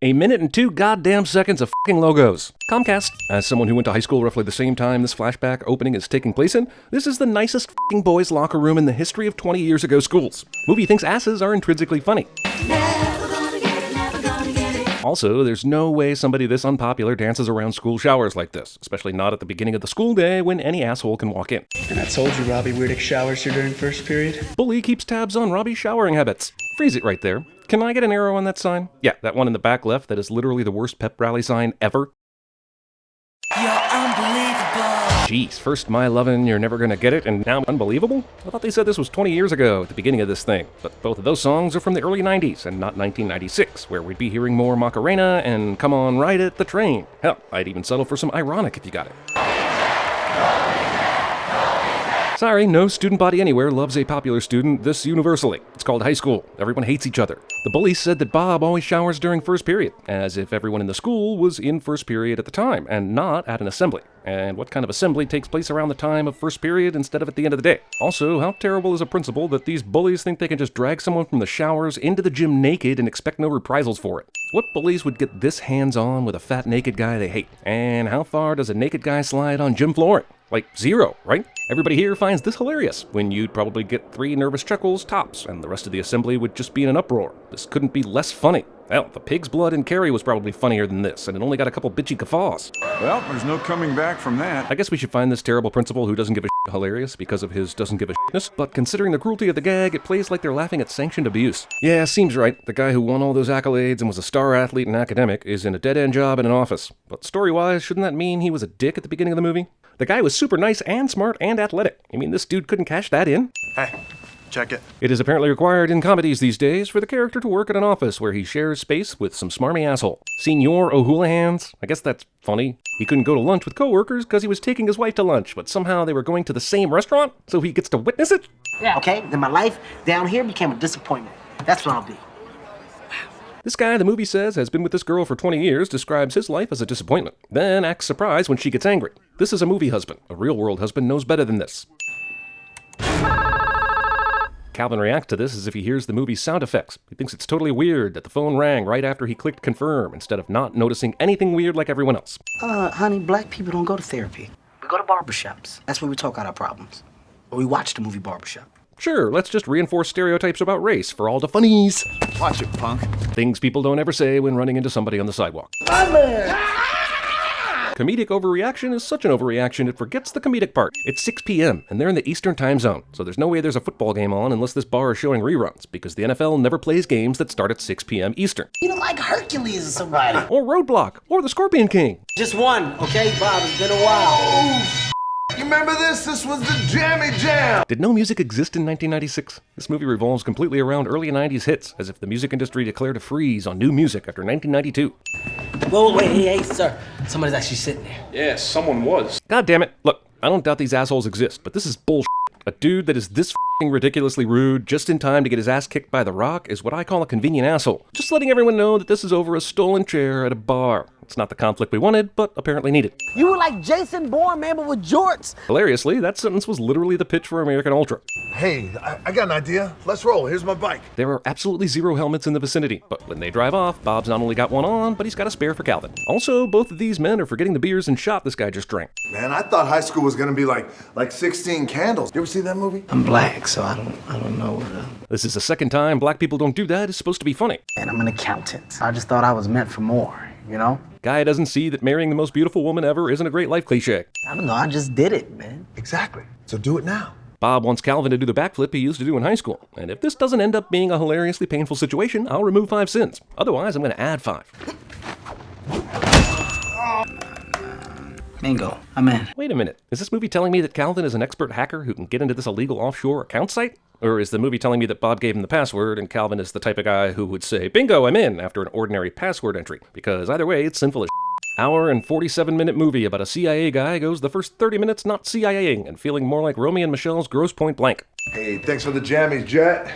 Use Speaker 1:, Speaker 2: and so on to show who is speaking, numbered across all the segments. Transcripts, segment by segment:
Speaker 1: A minute and 2 goddamn seconds of fucking logos. Comcast. As someone who went to high school roughly the same time this flashback opening is taking place in, this is the nicest fucking boys' locker room in the history of 20 years ago schools. Movie thinks asses are intrinsically funny. Also, there's no way somebody this unpopular dances around school showers like this, especially not at the beginning of the school day when any asshole can walk in.
Speaker 2: And I told you Robbie Weirdick showers here during first period.
Speaker 1: Bully keeps tabs on Robbie's showering habits. Freeze it right there. Can I get an arrow on that sign? Yeah, that one in the back left that is literally the worst pep rally sign ever.
Speaker 3: You're unbelievable.
Speaker 1: Jeez, first my lovin', you're never gonna get it, and now unbelievable? I thought they said this was 20 years ago at the beginning of this thing, but both of those songs are from the early 90s and not 1996, where we'd be hearing more Macarena and Come On Ride It, the Train. Hell, I'd even settle for some Ironic if you got it. Sorry, no student body anywhere loves a popular student this universally. It's called high school. Everyone hates each other. The bullies said that Bob always showers during first period, as if everyone in the school was in first period at the time, and not at an assembly. And what kind of assembly takes place around the time of first period instead of at the end of the day? Also, how terrible is a principle that these bullies think they can just drag someone from the showers into the gym naked and expect no reprisals for it? What bullies would get this hands-on with a fat naked guy they hate? And how far does a naked guy slide on gym flooring? Like 0, right? Everybody here finds this hilarious, when you'd probably get 3 nervous chuckles tops, and the rest of the assembly would just be in an uproar. This couldn't be less funny. Hell, the pig's blood in Carrie was probably funnier than this, and it only got a couple bitchy guffaws.
Speaker 4: Well, there's no coming back from that.
Speaker 1: I guess we should find this terrible principal who doesn't give a shit hilarious because of his doesn't give a shitness, but considering the cruelty of the gag, it plays like they're laughing at sanctioned abuse. Yeah, seems right. The guy who won all those accolades and was a star athlete and academic is in a dead-end job in an office. But story-wise, shouldn't that mean he was a dick at the beginning of the movie? The guy was super nice and smart and athletic. I mean, this dude couldn't cash that in.
Speaker 5: Hey, check it.
Speaker 1: It is apparently required in comedies these days for the character to work at an office where he shares space with some smarmy asshole. Senor O'Houlihan's? I guess that's funny. He couldn't go to lunch with coworkers because he was taking his wife to lunch, but somehow they were going to the same restaurant, so he gets to witness it?
Speaker 6: Yeah. Okay, then my life down here became a disappointment. That's what I'll be.
Speaker 1: This guy, the movie says, has been with this girl for 20 years, describes his life as a disappointment, then acts surprised when she gets angry. This is a movie husband. A real-world husband knows better than this. Calvin reacts to this as if he hears the movie's sound effects. He thinks it's totally weird that the phone rang right after he clicked confirm, instead of not noticing anything weird like everyone else.
Speaker 6: Honey, black people don't go to therapy. We go to barbershops. That's where we talk out our problems. Or we watch the movie Barbershop.
Speaker 1: Sure, let's just reinforce stereotypes about race for all the funnies.
Speaker 4: Watch it, punk.
Speaker 1: Things people don't ever say when running into somebody on the sidewalk. Comedic overreaction is such an overreaction it forgets the comedic part. It's 6 p.m. and they're in the Eastern time zone, so there's no way there's a football game on unless this bar is showing reruns, because the NFL never plays games that start at 6 p.m. Eastern.
Speaker 6: You don't like Hercules or somebody.
Speaker 1: Or Roadblock, or the Scorpion King.
Speaker 6: Just one, okay, Bob? It's been a while.
Speaker 5: You remember this? This was the Jammy Jam.
Speaker 1: Did no music exist in 1996? This movie revolves completely around early 90s hits, as if the music industry declared a freeze on new music after 1992.
Speaker 6: Whoa, wait, hey, sir. Somebody's actually sitting there.
Speaker 4: Yeah, someone was.
Speaker 1: God damn it. Look, I don't doubt these assholes exist, but this is bullshit. A dude that is this f***ing ridiculously rude just in time to get his ass kicked by The Rock is what I call a convenient asshole. Just letting everyone know that this is over a stolen chair at a bar. It's not the conflict we wanted, but apparently needed.
Speaker 6: You were like Jason Bourne, man, but with jorts.
Speaker 1: Hilariously, that sentence was literally the pitch for American Ultra.
Speaker 5: Hey, I got an idea. Let's roll. Here's my bike.
Speaker 1: There are absolutely 0 helmets in the vicinity, but when they drive off, Bob's not only got one on, but he's got a spare for Calvin. Also, both of these men are forgetting the beers and shot this guy just drank.
Speaker 5: Man, I thought high school was gonna be like 16 Candles. You ever see that movie?
Speaker 6: I'm black, so I don't know what
Speaker 1: This is the second time black people don't do that is supposed to be funny.
Speaker 6: And I'm an accountant. I just thought I was meant for more, you know?
Speaker 1: Guy doesn't see that marrying the most beautiful woman ever isn't a great life cliche.
Speaker 6: I don't know, I just did it, man.
Speaker 5: Exactly. So do it now.
Speaker 1: Bob wants Calvin to do the backflip he used to do in high school. And if this doesn't end up being a hilariously painful situation, I'll remove 5 sins. Otherwise, I'm going to add 5.
Speaker 6: Bingo, I'm in.
Speaker 1: Wait a minute. Is this movie telling me that Calvin is an expert hacker who can get into this illegal offshore account site? Or is the movie telling me that Bob gave him the password and Calvin is the type of guy who would say, bingo, I'm in, after an ordinary password entry? Because either way, it's sinful as Hour and 47-minute movie about a CIA guy goes the first 30 minutes not CIAing and feeling more like Romeo and Michelle's Grosse Point Blank.
Speaker 5: Hey, thanks for the jammies, Jet.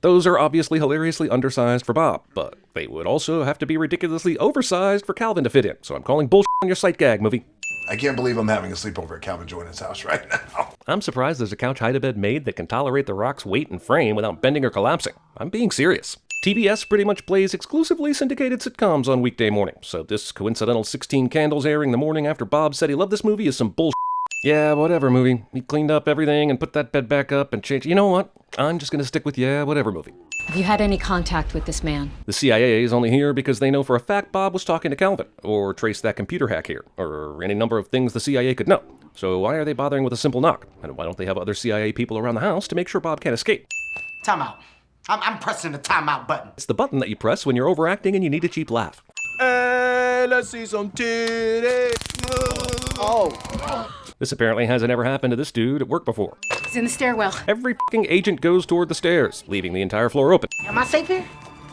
Speaker 1: Those are obviously hilariously undersized for Bob, but they would also have to be ridiculously oversized for Calvin to fit in, so I'm calling bullshit on your sight gag, movie.
Speaker 5: I can't believe I'm having a sleepover at Calvin Jordan's house right now.
Speaker 1: I'm surprised there's a couch hide-a-bed made that can tolerate The Rock's weight and frame without bending or collapsing. I'm being serious. TBS pretty much plays exclusively syndicated sitcoms on weekday mornings, so this coincidental 16 Candles airing the morning after Bob said he loved this movie is some bullshit. Yeah, whatever movie. He cleaned up everything and put that bed back up and changed. You know what? I'm just gonna stick with yeah, whatever movie.
Speaker 7: Have you had any contact with this man?
Speaker 1: The CIA is only here because they know for a fact Bob was talking to Calvin, or traced that computer hack here, or any number of things the CIA could know. So why are they bothering with a simple knock? And why don't they have other CIA people around the house to make sure Bob can't escape?
Speaker 6: Time out. I'm pressing the timeout button.
Speaker 1: It's the button that you press when you're overacting and you need a cheap laugh.
Speaker 8: Hey, let's see some titties.
Speaker 6: Oh.
Speaker 1: This apparently hasn't ever happened to this dude at work before.
Speaker 7: He's in the stairwell.
Speaker 1: Every fucking agent goes toward the stairs, leaving the entire floor open.
Speaker 6: Am I safe here?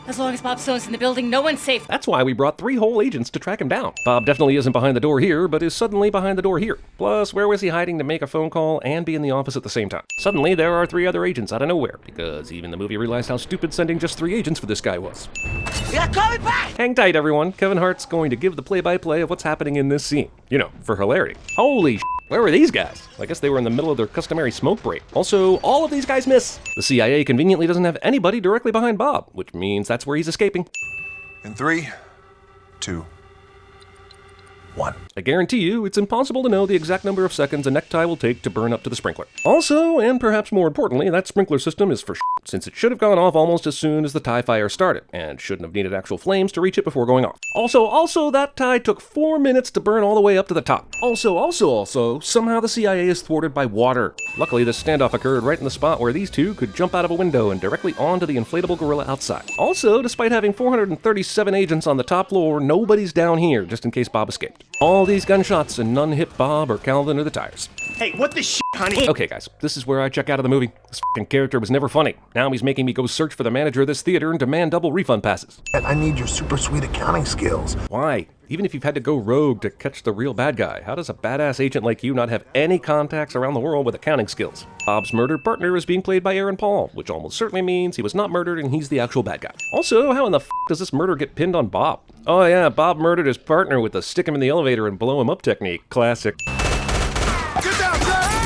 Speaker 7: As long as Bob Stone's in the building, no one's safe.
Speaker 1: That's why we brought 3 whole agents to track him down. Bob definitely isn't behind the door here, but is suddenly behind the door here. Plus, where was he hiding to make a phone call and be in the office at the same time? Suddenly, there are 3 other agents out of nowhere, because even the movie realized how stupid sending just 3 agents for this guy was.
Speaker 6: Yeah, call me back!
Speaker 1: Hang tight, everyone. Kevin Hart's going to give the play-by-play of what's happening in this scene. You know, for hilarity. Holy shit. Where were these guys? I guess they were in the middle of their customary smoke break. Also, all of these guys miss. The CIA conveniently doesn't have anybody directly behind Bob, which means that's where he's escaping.
Speaker 5: In 3, 2, 1.
Speaker 1: I guarantee you, it's impossible to know the exact number of seconds a necktie will take to burn up to the sprinkler. Also, and perhaps more importantly, that sprinkler system is for shit, since it should have gone off almost as soon as the tie fire started, and shouldn't have needed actual flames to reach it before going off. Also, that tie took 4 minutes to burn all the way up to the top. Also, somehow the CIA is thwarted by water. Luckily, this standoff occurred right in the spot where these two could jump out of a window and directly onto the inflatable gorilla outside. Also, despite having 437 agents on the top floor, nobody's down here, just in case Bob escaped. All these gunshots and none hit Bob or Calvin or the tires.
Speaker 8: Hey, what the shit, honey?
Speaker 1: Okay, guys, this is where I check out of the movie. This fucking character was never funny. Now he's making me go search for the manager of this theater and demand double refund passes.
Speaker 5: I need your super sweet accounting skills.
Speaker 1: Why? Even if you've had to go rogue to catch the real bad guy, how does a badass agent like you not have any contacts around the world with accounting skills? Bob's murdered partner is being played by Aaron Paul, which almost certainly means he was not murdered and he's the actual bad guy. Also, how in the f*** does this murder get pinned on Bob? Oh yeah, Bob murdered his partner with the stick him in the elevator and blow him up technique. Classic.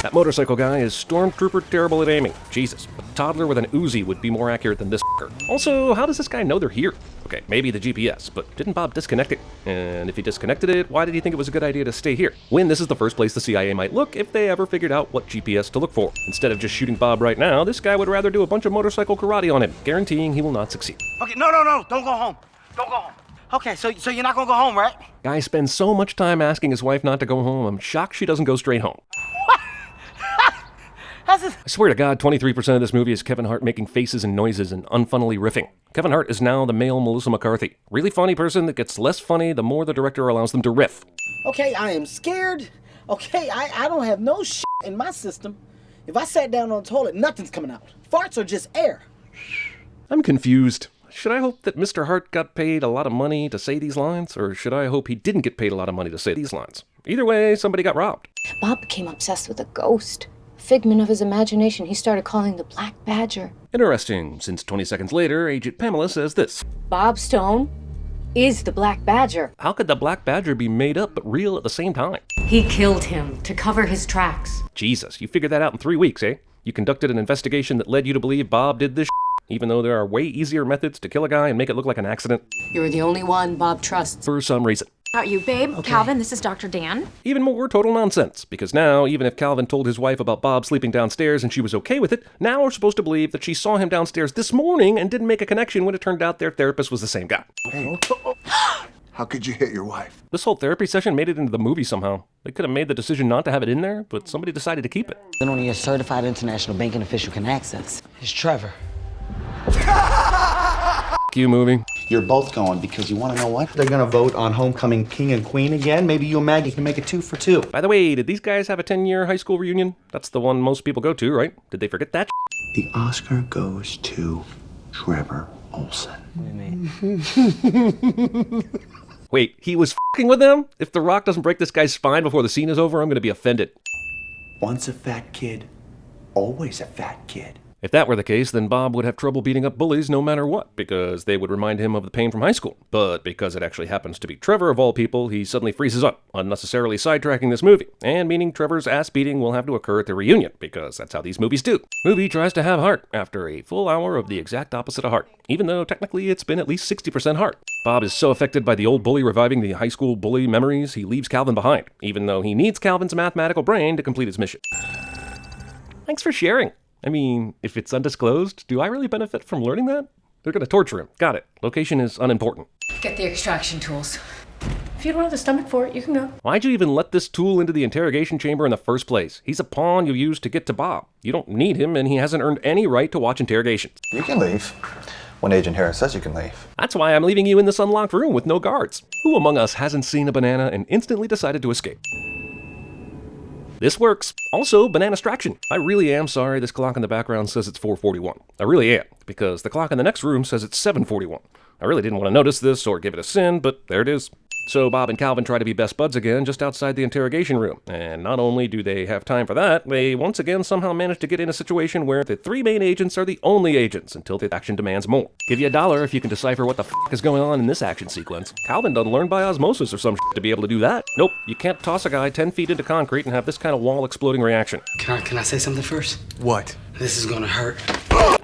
Speaker 1: That motorcycle guy is stormtrooper terrible at aiming. Jesus, a toddler with an Uzi would be more accurate than this f***er. Also, how does this guy know they're here? Okay, maybe the GPS, but didn't Bob disconnect it? And if he disconnected it, why did he think it was a good idea to stay here? When this is the first place the CIA might look if they ever figured out what GPS to look for. Instead of just shooting Bob right now, this guy would rather do a bunch of motorcycle karate on him, guaranteeing he will not succeed.
Speaker 6: Okay, no, don't go home. Don't go home. Okay, so you're not gonna go home, right?
Speaker 1: Guy spends so much time asking his wife not to go home, I'm shocked she doesn't go straight home. I swear to God, 23% of this movie is Kevin Hart making faces and noises and unfunnily riffing. Kevin Hart is now the male Melissa McCarthy. Really funny person that gets less funny the more the director allows them to riff.
Speaker 9: Okay, I am scared. Okay, I don't have no shit in my system. If I sat down on the toilet, nothing's coming out. Farts are just air.
Speaker 1: I'm confused. Should I hope that Mr. Hart got paid a lot of money to say these lines, or should I hope he didn't get paid a lot of money to say these lines? Either way, somebody got robbed.
Speaker 10: Bob became obsessed with a ghost. Figment of his imagination, he started calling the Black Badger.
Speaker 1: Interesting, since 20 seconds later, Agent Pamela says this.
Speaker 10: Bob Stone is the Black Badger.
Speaker 1: How could the Black Badger be made up but real at the same time?
Speaker 7: He killed him to cover his tracks.
Speaker 1: Jesus, you figured that out in 3 weeks, eh? You conducted an investigation that led you to believe Bob did this even though there are way easier methods to kill a guy and make it look like an accident.
Speaker 7: You're the only one Bob trusts.
Speaker 1: For some reason.
Speaker 11: How are you, babe? Okay. Calvin, this is Dr. Dan.
Speaker 1: Even more total nonsense, because now, even if Calvin told his wife about Bob sleeping downstairs and she was okay with it, now we're supposed to believe that she saw him downstairs this morning and didn't make a connection when it turned out their therapist was the same guy.
Speaker 5: Hey. How could you hit your wife?
Speaker 1: This whole therapy session made it into the movie somehow. They could have made the decision not to have it in there, but somebody decided to keep it.
Speaker 6: Then only a certified international banking official can access. It's Trevor.
Speaker 1: You movie.
Speaker 12: You're both going because you want to know what? They're going to vote on homecoming king and queen again. Maybe you and Maggie can make it 2 for 2.
Speaker 1: By the way, did these guys have a 10-year high school reunion? That's the one most people go to, right? Did they forget that?
Speaker 12: The Oscar goes to Trevor Olsen.
Speaker 6: What do you mean?
Speaker 1: Wait, he was f***ing with them? If The Rock doesn't break this guy's spine before the scene is over, I'm going to be offended.
Speaker 12: Once a fat kid, always a fat kid.
Speaker 1: If that were the case, then Bob would have trouble beating up bullies no matter what, because they would remind him of the pain from high school. But because it actually happens to be Trevor of all people, he suddenly freezes up, unnecessarily sidetracking this movie, and meaning Trevor's ass beating will have to occur at the reunion, because that's how these movies do. Movie tries to have heart after a full hour of the exact opposite of heart, even though technically it's been at least 60% heart. Bob is so affected by the old bully reviving the high school bully memories, he leaves Calvin behind, even though he needs Calvin's mathematical brain to complete his mission. Thanks for sharing. I mean, if it's undisclosed, do I really benefit from learning that? They're gonna torture him. Got it. Location is unimportant.
Speaker 7: Get the extraction tools. If you don't have the stomach for it, you can go.
Speaker 1: Why'd you even let this tool into the interrogation chamber in the first place? He's a pawn you used to get to Bob. You don't need him, and he hasn't earned any right to watch interrogations.
Speaker 13: You can leave when Agent Harris says you can leave.
Speaker 1: That's why I'm leaving you in this unlocked room with no guards. Who among us hasn't seen a banana and instantly decided to escape? This works. Also, banana-straction. I really am sorry this clock in the background says it's 4:41. I really am, because the clock in the next room says it's 7:41. I really didn't want to notice this or give it a sin, but there it is. So Bob and Calvin try to be best buds again just outside the interrogation room. And not only do they have time for that, they once again somehow manage to get in a situation where the three main agents are the only agents until the action demands more. Give you $1 if you can decipher what the f*** is going on in this action sequence. Calvin done learned by osmosis or some shit to be able to do that. Nope, you can't toss a guy 10 feet into concrete and have this kind of wall exploding reaction.
Speaker 6: Can I say something first?
Speaker 8: What?
Speaker 6: This is gonna hurt.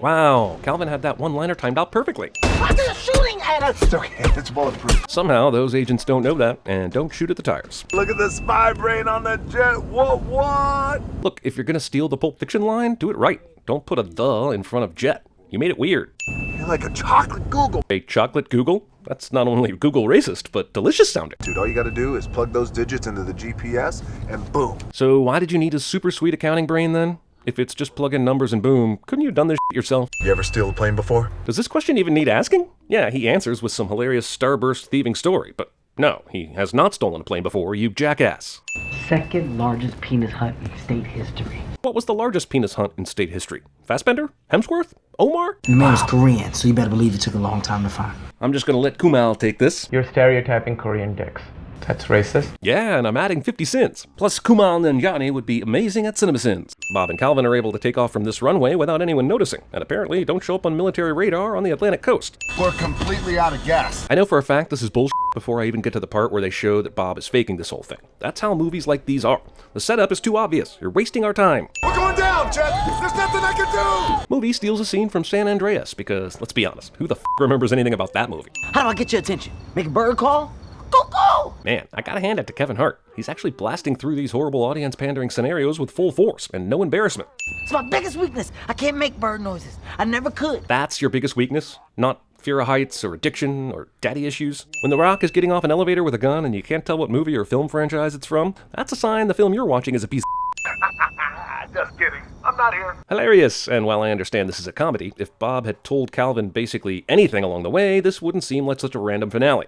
Speaker 1: Wow, Calvin had that one-liner timed out perfectly.
Speaker 9: Why are you shooting at us?
Speaker 5: It's okay, it's bulletproof.
Speaker 1: Somehow, those agents don't know that and don't shoot at the tires.
Speaker 5: Look at the spy brain on that jet. What?
Speaker 1: Look, if you're gonna steal the Pulp Fiction line, do it right. Don't put a "the" in front of jet. You made it weird.
Speaker 5: You're like a chocolate Google.
Speaker 1: A chocolate Google? That's not only Google racist, but delicious sounding.
Speaker 5: Dude, all you gotta do is plug those digits into the GPS and boom.
Speaker 1: So why did you need a super sweet accounting brain then? If it's just plug in numbers and boom, couldn't you have done this shit yourself?
Speaker 5: You ever steal a plane before?
Speaker 1: Does this question even need asking? Yeah, he answers with some hilarious starburst thieving story, but no, he has not stolen a plane before, you jackass.
Speaker 6: Second largest penis hunt in state history.
Speaker 1: What was the largest penis hunt in state history? Fassbender? Hemsworth? Omar?
Speaker 6: The man was Korean, so you better believe it took a long time to find.
Speaker 1: I'm just gonna let Kumal take this.
Speaker 14: You're stereotyping Korean dicks. That's racist.
Speaker 1: Yeah, and I'm adding 50 cents. Plus, Kumal Nanjiani would be amazing at CinemaSins. Bob and Calvin are able to take off from this runway without anyone noticing, and apparently don't show up on military radar on the Atlantic coast.
Speaker 5: We're completely out of gas.
Speaker 1: I know for a fact this is bullshit before I even get to the part where they show that Bob is faking this whole thing. That's how movies like these are. The setup is too obvious. You're wasting our time.
Speaker 5: We're going down, Jet. There's nothing I can do.
Speaker 1: Movie steals a scene from San Andreas because, let's be honest, who the f*** remembers anything about that movie?
Speaker 6: How do I get your attention? Make a bird call? Go!
Speaker 1: Man, I gotta hand it to Kevin Hart. He's actually blasting through these horrible audience-pandering scenarios with full force and no embarrassment.
Speaker 9: It's my biggest weakness. I can't make bird noises. I never could.
Speaker 1: That's your biggest weakness? Not fear of heights or addiction or daddy issues? When The Rock is getting off an elevator with a gun and you can't tell what movie or film franchise it's from, that's a sign the film you're watching is a piece of
Speaker 5: Just kidding. I'm not here.
Speaker 1: Hilarious, and while I understand this is a comedy, if Bob had told Calvin basically anything along the way, this wouldn't seem like such a random finale.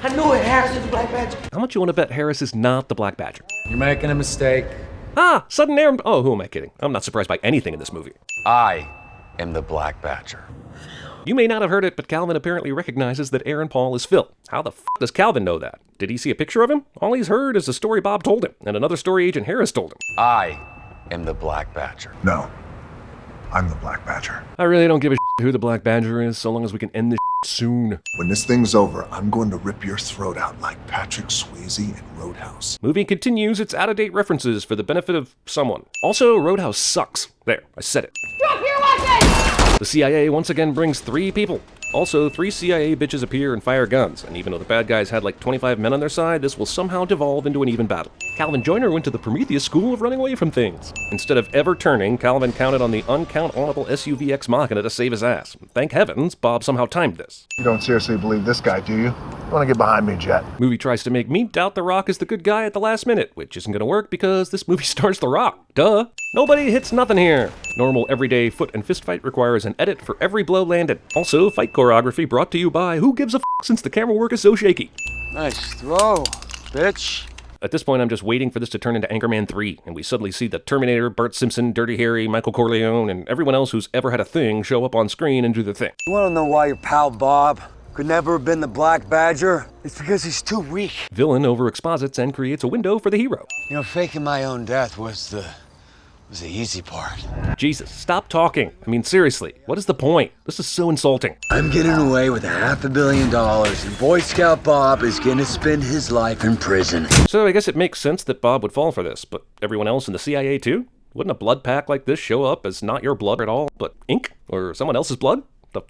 Speaker 9: I knew it. Harris is the Black Badger.
Speaker 1: How much you want to bet Harris is not the Black Badger?
Speaker 14: You're making a mistake.
Speaker 1: Ah, sudden air. Oh, who am I kidding? I'm not surprised by anything in this movie.
Speaker 13: I am the Black Badger.
Speaker 1: You may not have heard it, but Calvin apparently recognizes that Aaron Paul is Phil. How the f*** does Calvin know that? Did he see a picture of him? All he's heard is a story Bob told him, and another story Agent Harris told him.
Speaker 13: I am the Black Badger.
Speaker 5: No, I'm the Black Badger.
Speaker 1: I really don't give a shit who the Black Badger is, so long as we can end this soon.
Speaker 5: When this thing's over, I'm going to rip your throat out like Patrick Swayze in Roadhouse.
Speaker 1: Movie continues its out-of-date references for the benefit of someone. Also, Roadhouse sucks. There, I said it.
Speaker 3: Drop your weapon!
Speaker 1: The CIA once again brings 3 people. Also, 3 CIA bitches appear and fire guns, and even though the bad guys had like 25 men on their side, this will somehow devolve into an even battle. Calvin Joyner went to the Prometheus school of running away from things. Instead of ever turning, Calvin counted on the uncountable SUV Ex Machina to save his ass. Thank heavens, Bob somehow timed this.
Speaker 5: You don't seriously believe this guy, do you? You want to get behind me, Jet?
Speaker 1: Movie tries to make me doubt The Rock is the good guy at the last minute, which isn't gonna work because this movie stars The Rock. Duh. Nobody hits nothing here. Normal everyday foot and fist fight requires an edit for every blow landed. Also, fight choreography brought to you by Who Gives a F since the camera work is so shaky.
Speaker 8: Nice throw, bitch.
Speaker 1: At this point, I'm just waiting for this to turn into Anchorman 3, and we suddenly see the Terminator, Bart Simpson, Dirty Harry, Michael Corleone, and everyone else who's ever had a thing show up on screen and do their thing.
Speaker 8: You wanna know why your pal Bob could never have been the Black Badger? It's because he's too weak.
Speaker 1: Villain over-exposits and creates a window for the hero.
Speaker 8: You know, faking my own death was the was the easy part.
Speaker 1: Jesus, stop talking. I mean, seriously, what is the point? This is so insulting.
Speaker 8: I'm getting away with $500 million, and Boy Scout Bob is gonna spend his life in prison.
Speaker 1: So I guess it makes sense that Bob would fall for this, but everyone else in the CIA too? Wouldn't a blood pack like this show up as not your blood at all, but ink? Or someone else's blood? The f***?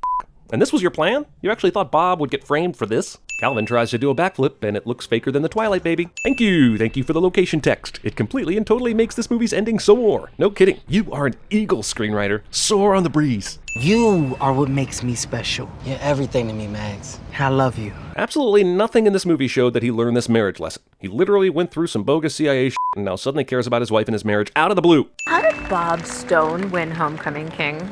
Speaker 1: And this was your plan? You actually thought Bob would get framed for this? Calvin tries to do a backflip, and it looks faker than the Twilight baby. Thank you for the location text. It completely and totally makes this movie's ending soar. No kidding, you are an eagle screenwriter. Soar on the breeze.
Speaker 6: You are what makes me special. You're everything to me, Mags. I love you.
Speaker 1: Absolutely nothing in this movie showed that he learned this marriage lesson. He literally went through some bogus CIA shit and now suddenly cares about his wife and his marriage out of the blue.
Speaker 11: How did Bob Stone win Homecoming King?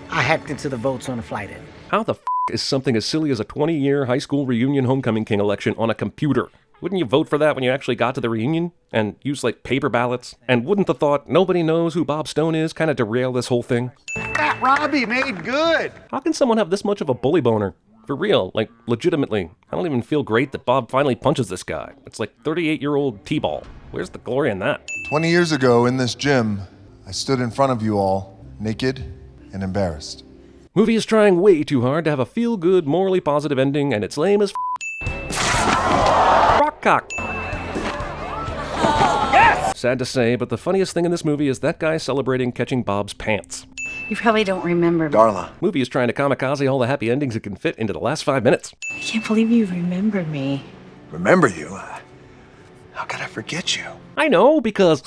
Speaker 6: I hacked into the votes on the flight in.
Speaker 1: How the f*** is something as silly as a 20-year high school reunion homecoming king election on a computer? Wouldn't you vote for that when you actually got to the reunion? And use, like, paper ballots? And wouldn't the thought, nobody knows who Bob Stone is, kind of derail this whole thing?
Speaker 12: That Robbie made good.
Speaker 1: How can someone have this much of a bully boner? For real, like, legitimately. I don't even feel great that Bob finally punches this guy. It's like 38-year-old T-ball. Where's the glory in that?
Speaker 5: 20 years ago in this gym, I stood in front of you all, naked and embarrassed.
Speaker 1: Movie is trying way too hard to have a feel-good, morally positive ending, and it's lame as Rockcock. Yes! Sad to say, but the funniest thing in this movie is that guy celebrating catching Bob's pants.
Speaker 7: You probably don't remember me.
Speaker 5: Darla.
Speaker 1: Movie is trying to kamikaze all the happy endings it can fit into the last 5 minutes.
Speaker 7: I can't believe you remember me.
Speaker 5: Remember you? How could I forget you?
Speaker 1: I know, because...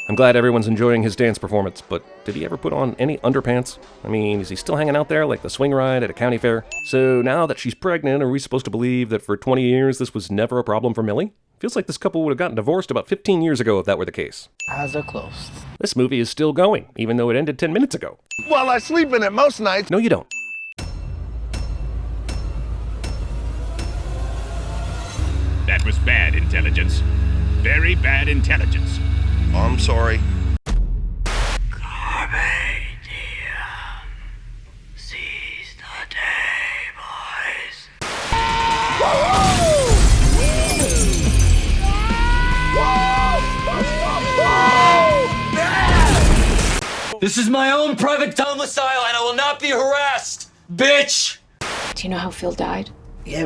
Speaker 1: I'm glad everyone's enjoying his dance performance, but did he ever put on any underpants? I mean, is he still hanging out there like the swing ride at a county fair? So now that she's pregnant, are we supposed to believe that for 20 years this was never a problem for Millie? Feels like this couple would have gotten divorced about 15 years ago if that were the case.
Speaker 6: Eyes are closed.
Speaker 1: This movie is still going, even though it ended 10 minutes ago.
Speaker 5: Well, I sleep in it most nights.
Speaker 1: No, you don't.
Speaker 15: That was bad intelligence. Very bad intelligence.
Speaker 5: I'm sorry.
Speaker 3: Seize the day, boys.
Speaker 8: This is my own private domicile, and I will not be harassed, bitch!
Speaker 10: Do you know how Phil died?
Speaker 6: Yeah,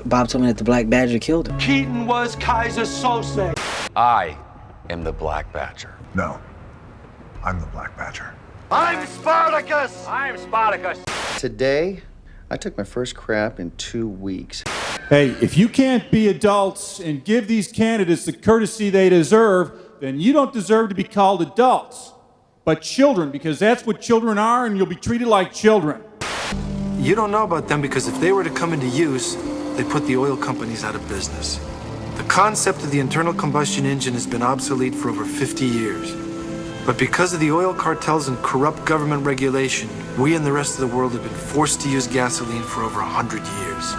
Speaker 6: Bob told me that the Black Badger killed him.
Speaker 8: Keaton was Kaiser Sose.
Speaker 13: I am the Black Badger.
Speaker 5: No, I'm the Black Badger.
Speaker 8: I'm Spartacus!
Speaker 12: I'm Spartacus. Today, I took my first crap in 2 weeks.
Speaker 16: Hey, if you can't be adults and give these candidates the courtesy they deserve, then you don't deserve to be called adults, but children, because that's what children are, and you'll be treated like children.
Speaker 17: You don't know about them because if they were to come into use, they'd put the oil companies out of business. The concept of the internal combustion engine has been obsolete for over 50 years. But because of the oil cartels and corrupt government regulation, we and the rest of the world have been forced to use gasoline for over 100 years.